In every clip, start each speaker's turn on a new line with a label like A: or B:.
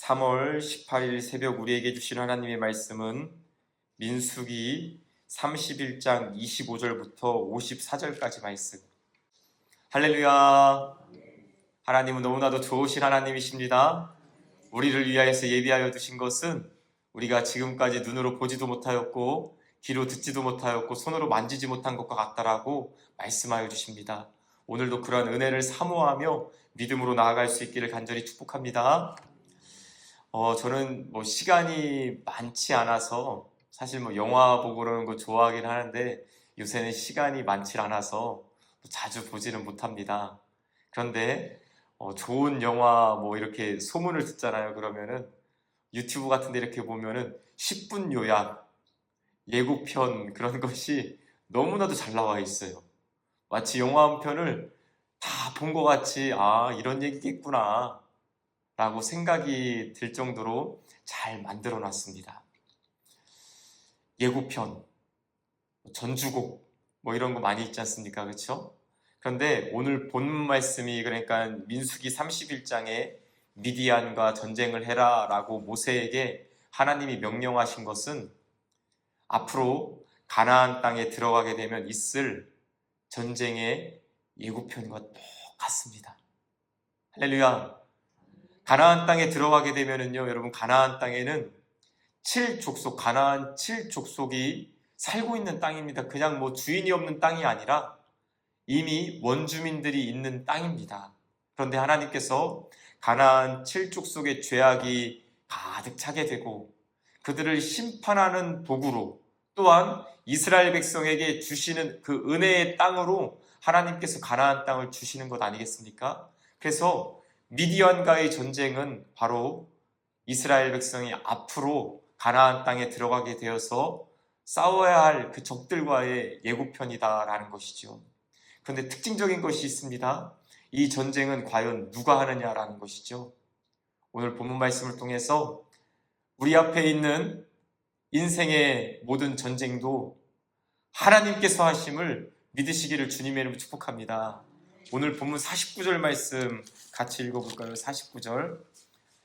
A: 3월 18일 새벽 우리에게 주신 하나님의 말씀은 민수기 31장 25절부터 54절까지 말씀. 할렐루야. 하나님은 너무나도 좋으신 하나님이십니다. 우리를 위하여서 예비하여 두신 것은 우리가 지금까지 눈으로 보지도 못하였고 귀로 듣지도 못하였고 손으로 만지지 못한 것과 같다라고 말씀하여 주십니다. 오늘도 그러한 은혜를 사모하며 믿음으로 나아갈 수 있기를 간절히 축복합니다. 저는 시간이 많지 않아서 사실 영화 보고 그러는 거 좋아하긴 하는데 요새는 시간이 많지 않아서 자주 보지는 못합니다. 그런데 좋은 영화 이렇게 소문을 듣잖아요. 그러면은 유튜브 같은 데 이렇게 보면은 10분 요약, 예고편 그런 것이 너무나도 잘 나와 있어요. 마치 영화 한 편을 다 본 것 같이 이런 얘기겠구나 라고 생각이 들 정도로 잘 만들어 놨습니다. 예고편, 전주곡 이런 거 많이 있지 않습니까? 그렇죠? 그런데 오늘 본 말씀이 그러니까 민수기 31장에 미디안과 전쟁을 해라 라고 모세에게 하나님이 명령하신 것은 앞으로 가나안 땅에 들어가게 되면 있을 전쟁의 예고편과 똑같습니다. 할렐루야. 가나안 땅에 들어가게 되면은요, 여러분, 가나안 땅에는 가나안 7족속이 살고 있는 땅입니다. 그냥 주인이 없는 땅이 아니라 이미 원주민들이 있는 땅입니다. 그런데 하나님께서 가나안 7족속의 죄악이 가득 차게 되고 그들을 심판하는 도구로 또한 이스라엘 백성에게 주시는 그 은혜의 땅으로 하나님께서 가나안 땅을 주시는 것 아니겠습니까? 그래서 미디안과의 전쟁은 바로 이스라엘 백성이 앞으로 가나안 땅에 들어가게 되어서 싸워야 할 그 적들과의 예고편이다라는 것이죠. 그런데 특징적인 것이 있습니다. 이 전쟁은 과연 누가 하느냐라는 것이죠. 오늘 본문 말씀을 통해서 우리 앞에 있는 인생의 모든 전쟁도 하나님께서 하심을 믿으시기를 주님의 이름으로 축복합니다. 오늘 본문 49절 말씀 같이 읽어볼까요? 49절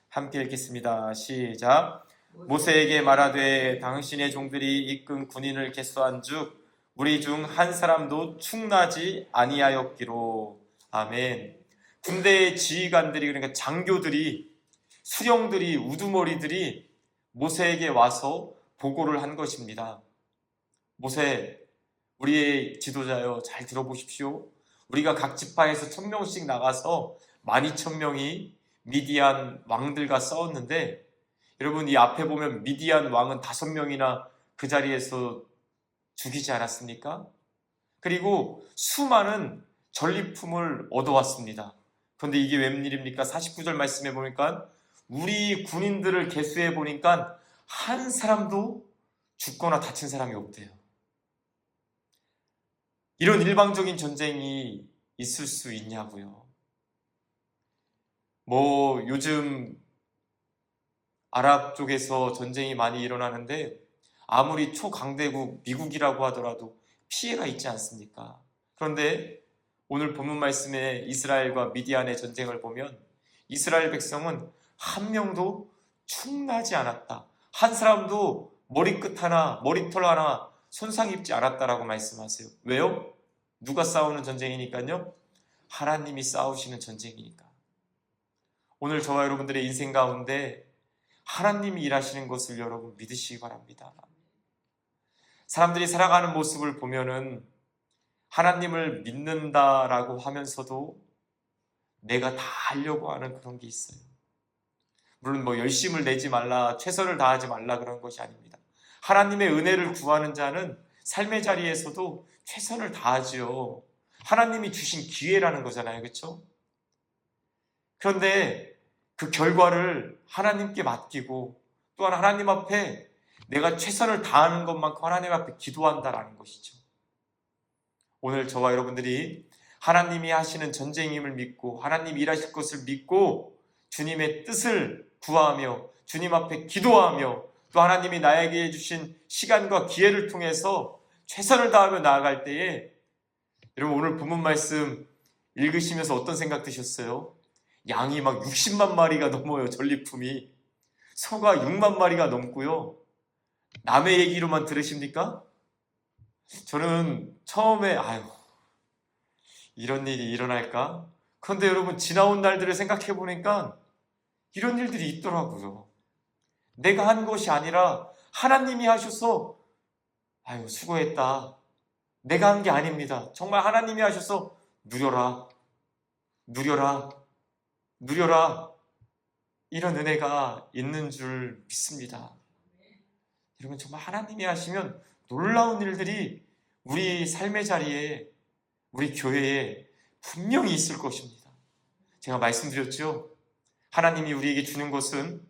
A: 함께 읽겠습니다. 시작. 모세에게 말하되 당신의 종들이 이끈 군인을 계수한즉 우리 중 한 사람도 충나지 아니하였기로. 아멘. 군대의 지휘관들이 그러니까 장교들이 수령들이 우두머리들이 모세에게 와서 보고를 한 것입니다. 모세, 우리의 지도자여 잘 들어보십시오. 우리가 각 지파에서 1000명씩 나가서 12,000명이 미디안 왕들과 싸웠는데 여러분 이 앞에 보면 미디안 왕은 5명이나 그 자리에서 죽이지 않았습니까? 그리고 수많은 전리품을 얻어왔습니다. 그런데 이게 웬일입니까? 49절 말씀해 보니까 우리 군인들을 계수해 보니까 한 사람도 죽거나 다친 사람이 없대요. 이런 일방적인 전쟁이 있을 수 있냐고요. 요즘 아랍 쪽에서 전쟁이 많이 일어나는데 아무리 초강대국 미국이라고 하더라도 피해가 있지 않습니까? 그런데 오늘 본문 말씀에 이스라엘과 미디안의 전쟁을 보면 이스라엘 백성은 한 명도 충나지 않았다. 한 사람도 머리끝 하나, 머리털 하나 손상 입지 않았다라고 말씀하세요. 왜요? 누가 싸우는 전쟁이니까요? 하나님이 싸우시는 전쟁이니까. 오늘 저와 여러분들의 인생 가운데 하나님이 일하시는 것을 여러분 믿으시기 바랍니다. 사람들이 살아가는 모습을 보면은 하나님을 믿는다라고 하면서도 내가 다 하려고 하는 그런 게 있어요. 물론 열심을 내지 말라, 최선을 다하지 말라 그런 것이 아닙니다. 하나님의 은혜를 구하는 자는 삶의 자리에서도 최선을 다하지요. 하나님이 주신 기회라는 거잖아요. 그렇죠? 그런데 그 결과를 하나님께 맡기고 또한 하나님 앞에 내가 최선을 다하는 것만큼 하나님 앞에 기도한다라는 것이죠. 오늘 저와 여러분들이 하나님이 하시는 전쟁임을 믿고 하나님이 일하실 것을 믿고 주님의 뜻을 구하며 주님 앞에 기도하며 또 하나님이 나에게 주신 시간과 기회를 통해서 최선을 다하며 나아갈 때에 여러분 오늘 본문 말씀 읽으시면서 어떤 생각 드셨어요? 양이 막 60만 마리가 넘어요. 전리품이. 소가 6만 마리가 넘고요. 남의 얘기로만 들으십니까? 저는 처음에 이런 일이 일어날까? 그런데 여러분, 지나온 날들을 생각해 보니까 이런 일들이 있더라고요. 내가 한 것이 아니라 하나님이 하셔서 수고했다. 내가 한 게 아닙니다. 정말 하나님이 하셔서 누려라, 누려라, 누려라. 이런 은혜가 있는 줄 믿습니다. 여러분, 정말 하나님이 하시면 놀라운 일들이 우리 삶의 자리에, 우리 교회에 분명히 있을 것입니다. 제가 말씀드렸죠. 하나님이 우리에게 주는 것은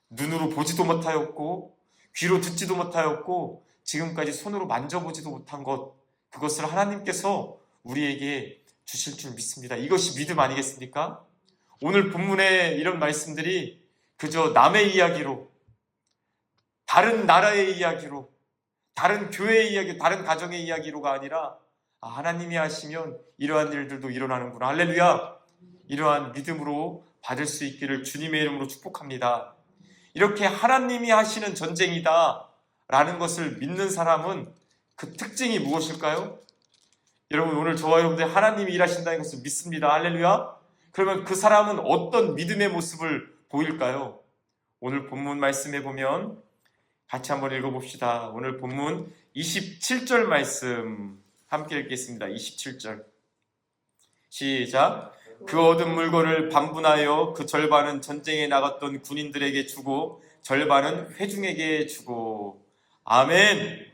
A: 눈으로 보지도 못하였고 귀로 듣지도 못하였고 지금까지 손으로 만져보지도 못한 것, 그것을 하나님께서 우리에게 주실 줄 믿습니다. 이것이 믿음 아니겠습니까? 오늘 본문의 이런 말씀들이 그저 남의 이야기로, 다른 나라의 이야기로, 다른 교회의 이야기, 다른 가정의 이야기로가 아니라 하나님이 하시면 이러한 일들도 일어나는구나. 할렐루야! 이러한 믿음으로 받을 수 있기를 주님의 이름으로 축복합니다. 이렇게 하나님이 하시는 전쟁이다 라는 것을 믿는 사람은 그 특징이 무엇일까요? 여러분, 오늘 저와 여러분들 하나님이 일하신다는 것을 믿습니다. 할렐루야! 그러면 그 사람은 어떤 믿음의 모습을 보일까요? 오늘 본문 말씀해 보면 같이 한번 읽어봅시다. 오늘 본문 27절 말씀 함께 읽겠습니다. 27절 시작. 그 얻은 물건을 반분하여 그 절반은 전쟁에 나갔던 군인들에게 주고 절반은 회중에게 주고. 아멘.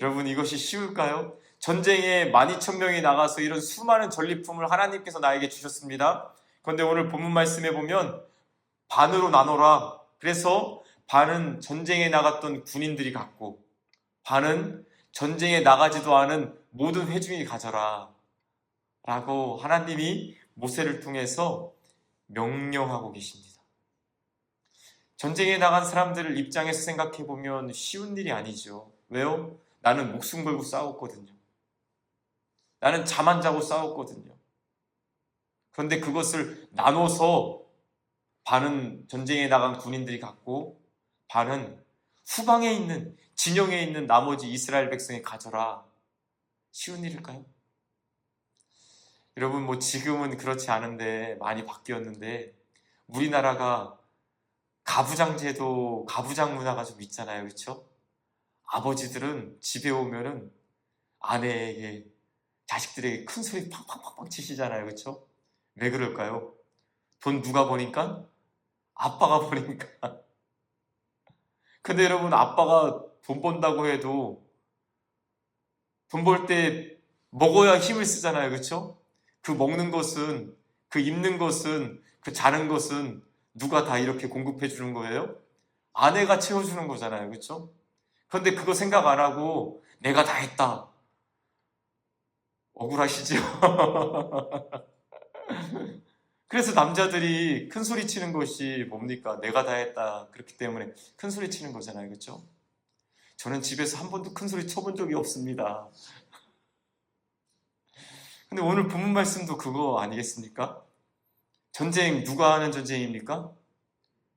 A: 여러분, 이것이 쉬울까요? 전쟁에 12,000명이 나가서 이런 수많은 전리품을 하나님께서 나에게 주셨습니다. 그런데 오늘 본문 말씀에 보면 반으로 나눠라. 그래서 반은 전쟁에 나갔던 군인들이 갖고 반은 전쟁에 나가지도 않은 모든 회중이 가져라 라고 하나님이 모세를 통해서 명령하고 계십니다. 전쟁에 나간 사람들을 입장에서 생각해 보면 쉬운 일이 아니죠. 왜요? 나는 목숨 걸고 싸웠거든요. 나는 잠 안 자고 싸웠거든요. 그런데 그것을 나눠서 반은 전쟁에 나간 군인들이 갖고 반은 후방에 있는, 진영에 있는 나머지 이스라엘 백성이 가져라. 쉬운 일일까요? 여러분, 지금은 그렇지 않은데, 많이 바뀌었는데, 우리나라가 가부장제도, 가부장 문화가 좀 있잖아요. 그렇죠? 아버지들은 집에 오면은 아내에게, 자식들에게 큰 소리 팍팍팍팍 치시잖아요. 그렇죠? 왜 그럴까요? 돈 누가 버니까? 아빠가 버니까. 근데 여러분, 아빠가 돈 번다고 해도 돈 벌 때 먹어야 힘을 쓰잖아요. 그렇죠? 그 먹는 것은, 그 입는 것은, 그 자는 것은 누가 다 이렇게 공급해 주는 거예요? 아내가 채워주는 거잖아요. 그렇죠? 그런데 그거 생각 안 하고 내가 다 했다. 억울하시죠? 그래서 남자들이 큰 소리 치는 것이 뭡니까? 내가 다 했다. 그렇기 때문에 큰 소리 치는 거잖아요. 그렇죠? 저는 집에서 한 번도 큰 소리 쳐본 적이 없습니다. 근데 오늘 본문 말씀도 그거 아니겠습니까? 전쟁 누가 하는 전쟁입니까?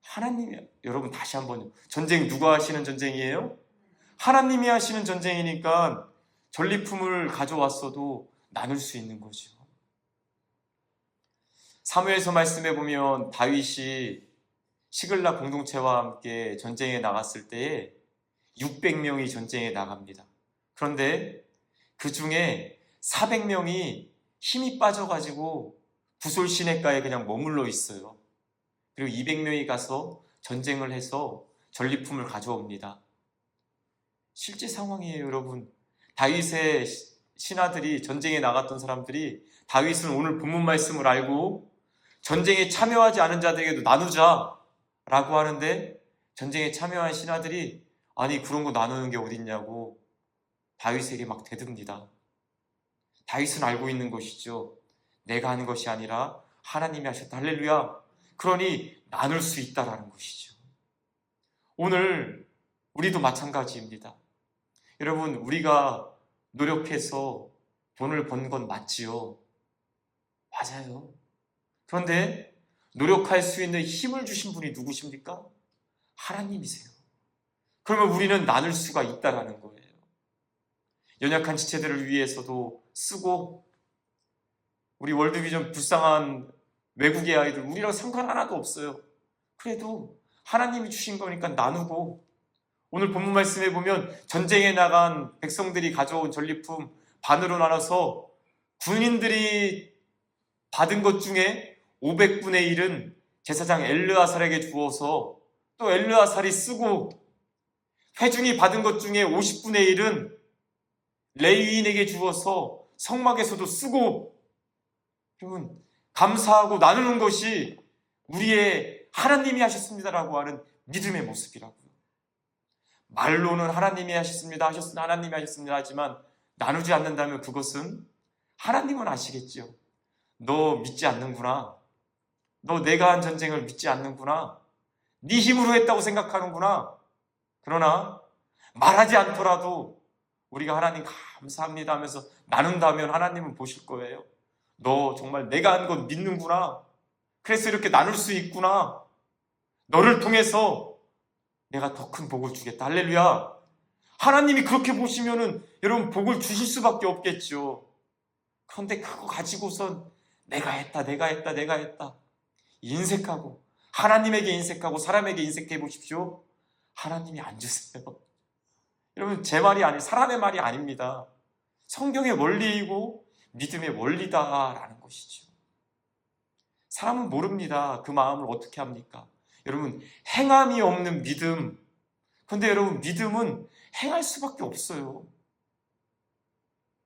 A: 하나님이. 여러분, 다시 한번, 전쟁 누가 하시는 전쟁이에요? 하나님이 하시는 전쟁이니까 전리품을 가져왔어도 나눌 수 있는 거죠. 사무엘서 말씀해 보면 다윗이 시글락 공동체와 함께 전쟁에 나갔을 때에 600명이 전쟁에 나갑니다. 그런데 그 중에 400명이 힘이 빠져가지고 부솔 시내가에 그냥 머물러 있어요. 그리고 200명이 가서 전쟁을 해서 전리품을 가져옵니다. 실제 상황이에요, 여러분. 다윗의 신하들이, 전쟁에 나갔던 사람들이 다윗은 오늘 본문 말씀을 알고 전쟁에 참여하지 않은 자들에게도 나누자 라고 하는데, 전쟁에 참여한 신하들이 아니 그런 거 나누는 게 어딨냐고 다윗에게 막 대듭니다. 다윗은 알고 있는 것이죠. 내가 하는 것이 아니라 하나님이 하셨다. 할렐루야. 그러니 나눌 수 있다라는 것이죠. 오늘 우리도 마찬가지입니다. 여러분, 우리가 노력해서 돈을 번 건 맞지요. 맞아요. 그런데 노력할 수 있는 힘을 주신 분이 누구십니까? 하나님이세요. 그러면 우리는 나눌 수가 있다라는 거예요. 연약한 지체들을 위해서도 쓰고, 우리 월드비전 불쌍한 외국의 아이들, 우리랑 상관 하나도 없어요. 그래도 하나님이 주신 거니까 나누고, 오늘 본문 말씀에 보면 전쟁에 나간 백성들이 가져온 전리품 반으로 나눠서 군인들이 받은 것 중에 500분의 1은 제사장 엘르아살에게 주어서 또 엘르아살이 쓰고, 회중이 받은 것 중에 50분의 1은 레위인에게 주어서 성막에서도 쓰고, 여러분, 감사하고 나누는 것이 우리의 하나님이 하셨습니다라고 하는 믿음의 모습이라고요. 말로는 하나님이 하셨습니다, 하나님이 하셨습니다 하지만 나누지 않는다면 그것은 하나님은 아시겠죠. 너 믿지 않는구나. 너 내가 한 전쟁을 믿지 않는구나. 네 힘으로 했다고 생각하는구나. 그러나 말하지 않더라도 우리가 하나님 감사합니다 하면서 나눈다면 하나님은 보실 거예요. 너 정말 내가 한 건 믿는구나. 그래서 이렇게 나눌 수 있구나. 너를 통해서 내가 더 큰 복을 주겠다. 할렐루야. 하나님이 그렇게 보시면은 여러분 복을 주실 수밖에 없겠죠. 그런데 그거 가지고선 내가 했다. 인색하고, 하나님에게 인색하고 사람에게 인색해 보십시오. 하나님이 안 주세요. 여러분, 제 말이 아니, 사람의 말이 아닙니다. 성경의 원리이고 믿음의 원리다라는 것이죠. 사람은 모릅니다. 그 마음을 어떻게 합니까? 여러분, 행함이 없는 믿음. 그런데 여러분, 믿음은 행할 수밖에 없어요.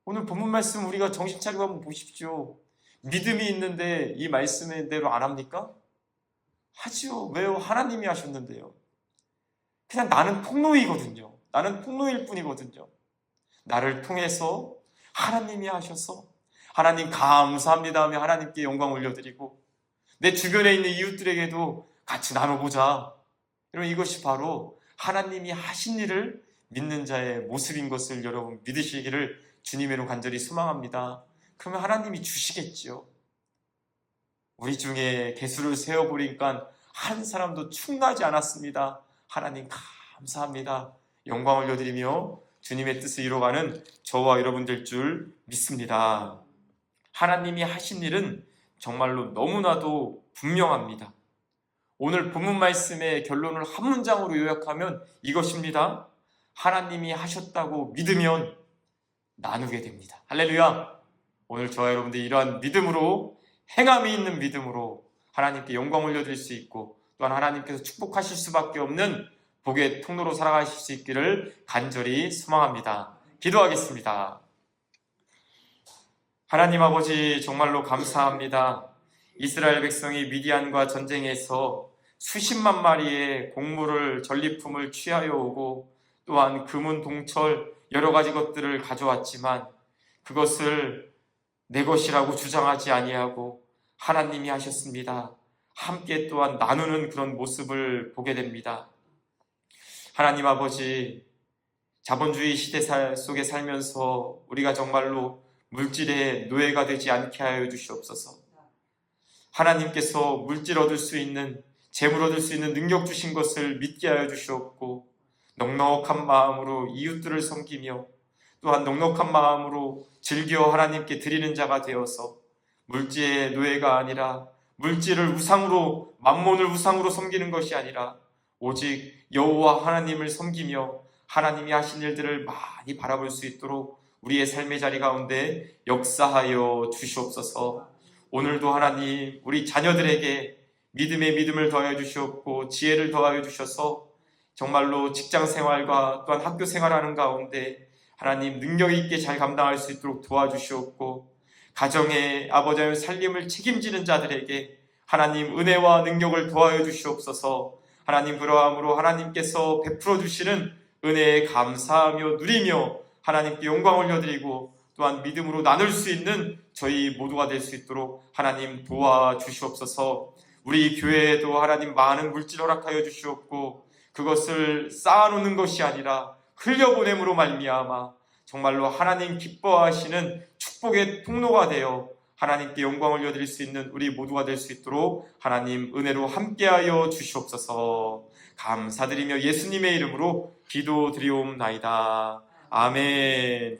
A: 오늘 본문 말씀 우리가 정신 차리고 한번 보십시오. 믿음이 있는데 이 말씀대로 안 합니까? 하지요. 왜요? 하나님이 하셨는데요. 그냥 나는 통로이거든요. 나는 통로일 뿐이거든요. 나를 통해서 하나님이 하셔서 하나님 감사합니다 하며 하나님께 영광 올려드리고, 내 주변에 있는 이웃들에게도 같이 나눠보자. 여러분, 이것이 바로 하나님이 하신 일을 믿는 자의 모습인 것을 여러분 믿으시기를 주님으로 간절히 소망합니다. 그러면 하나님이 주시겠지요. 우리 중에 개수를 세어보니까 한 사람도 충나지 않았습니다. 하나님 감사합니다. 영광 올려드리며 주님의 뜻을 이뤄가는 저와 여러분들 줄 믿습니다. 하나님이 하신 일은 정말로 너무나도 분명합니다. 오늘 본문 말씀의 결론을 한 문장으로 요약하면 이것입니다. 하나님이 하셨다고 믿으면 나누게 됩니다. 할렐루야. 오늘 저와 여러분들 이러한 믿음으로, 행함이 있는 믿음으로 하나님께 영광 올려드릴 수 있고, 또한 하나님께서 축복하실 수밖에 없는 복의 통로로 살아가실 수 있기를 간절히 소망합니다. 기도하겠습니다. 하나님 아버지, 정말로 감사합니다. 이스라엘 백성이 미디안과 전쟁에서 수십만 마리의 곡물을, 전리품을 취하여 오고, 또한 금은, 동철, 여러 가지 것들을 가져왔지만 그것을 내 것이라고 주장하지 아니하고 하나님이 하셨습니다. 함께 또한 나누는 그런 모습을 보게 됩니다. 하나님 아버지, 자본주의 시대 속에 살면서 우리가 정말로 물질의 노예가 되지 않게 하여 주시옵소서. 하나님께서 물질 얻을 수 있는, 재물 얻을 수 있는 능력 주신 것을 믿게 하여 주시옵고, 넉넉한 마음으로 이웃들을 섬기며 또한 넉넉한 마음으로 즐겨 하나님께 드리는 자가 되어서 물질의 노예가 아니라, 물질을 우상으로, 만몬을 우상으로 섬기는 것이 아니라 오직 여호와 하나님을 섬기며 하나님이 하신 일들을 많이 바라볼 수 있도록 우리의 삶의 자리 가운데 역사하여 주시옵소서. 오늘도 하나님, 우리 자녀들에게 믿음의 믿음을 더하여 주시옵고 지혜를 더하여 주셔서 정말로 직장생활과 또한 학교생활하는 가운데 하나님 능력 있게 잘 감당할 수 있도록 도와주시옵고, 가정의 아버지의 살림을 책임지는 자들에게 하나님 은혜와 능력을 도와여 주시옵소서. 하나님, 그러함으로 하나님께서 베풀어 주시는 은혜에 감사하며 누리며 하나님께 영광 올려드리고 또한 믿음으로 나눌 수 있는 저희 모두가 될 수 있도록 하나님 도와주시옵소서. 우리 교회에도 하나님 많은 물질 허락하여 주시옵고, 그것을 쌓아놓는 것이 아니라 흘려보냄으로 말미암아 정말로 하나님 기뻐하시는 축복의 통로가 되어 하나님께 영광을 올려드릴 수 있는 우리 모두가 될 수 있도록 하나님 은혜로 함께하여 주시옵소서. 감사드리며 예수님의 이름으로 기도드리옵나이다. 아멘.